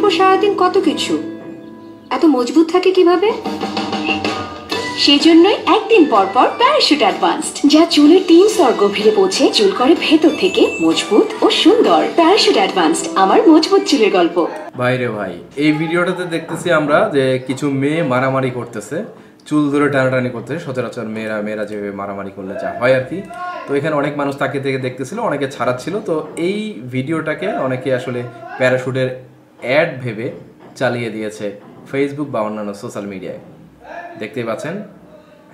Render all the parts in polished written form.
উপর সারাদিন কত কিছু, এত মজবুত থাকে কিভাবে? সেজন্যই একদিন পর পর প্যারাশুট অ্যাডভান্সড, যা চুলের 3 স্তর গভীরে পৌঁছে চুল করে ভেতর থেকে মজবুত ও সুন্দর। প্যারাশুট অ্যাডভান্সড, আমার মজবুত চুলের গল্প। ভাই রে ভাই, এই ভিডিওটাতে দেখতেছি আমরা যে কিছু মেয়ে মারামারি করতেছে, চুল ধরে টানাটানি করতেছে। সচরাচর মেয়েরা যেভাবে মারামারি করলে যা হয় আর কি। তো এখানে অনেক মানুষ তাকে থেকে দেখতেছিল, অনেকে ছাড়াচ্ছিল। তো এই ভিডিওটাকে অনেকে আসলে প্যারাশুটের অ্যাড ভেবে চালিয়ে দিয়েছে ফেসবুক বা অন্যান্য সোশ্যাল মিডিয়ায়। দেখতেই পাচ্ছেন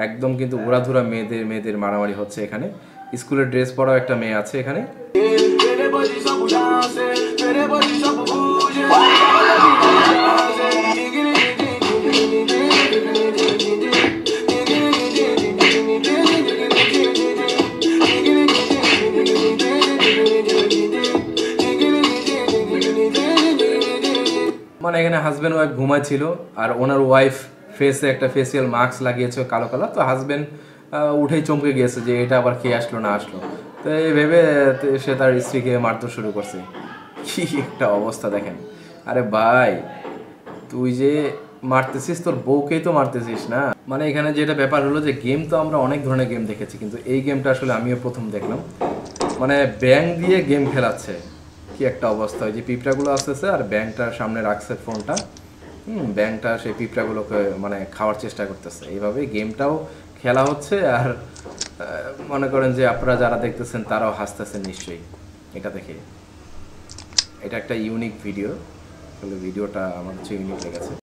একদম কিন্তু উড়াধুরা মেয়েদের মারামারি হচ্ছে এখানে। স্কুলের ড্রেস পরাও একটা মেয়ে আছে এখানে। মানে এখানে হাজব্যান্ড ওয়াইফ ঘুমাচ্ছিল, আর ওনার ওয়াইফ ফেসে একটা ফেসিয়াল মাস্ক লাগিয়েছে কালো কালার। তো হাজব্যান্ড উঠেই চমকে গিয়েছে যে এটা আবার কে আসলো না আসলো। তো এই ভেবে সে তার স্ত্রীকে মারতে শুরু করছে। কি একটা অবস্থা দেখেন। আরে ভাই, তুই যে মারতেছিস তোর বউকেই তো মারতেছিস না। মানে এখানে যেটা ব্যাপার হলো যে গেম তো আমরা অনেক ধরনের গেম দেখেছি, কিন্তু এই গেমটা আসলে আমিও প্রথম দেখলাম। মানে ব্যাং দিয়ে গেম খেলাচ্ছে, কি একটা অবস্থা। ওই যে পিঁপড়াগুলো আসতেছে আর ব্যাংকটার সামনে রাখছে ফোনটা, ব্যাংকটা সেই পিঁপড়াগুলোকে মানে খাওয়ার চেষ্টা করতেছে। এইভাবেই গেমটাও খেলা হচ্ছে। আর মনে করেন যে আপনারা যারা দেখতেছেন তারাও হাসতেছেন নিশ্চয়ই এটা দেখে। এটা একটা ইউনিক ভিডিও, আসলে ভিডিওটা আমার কাছে ইউনিক লেগেছে।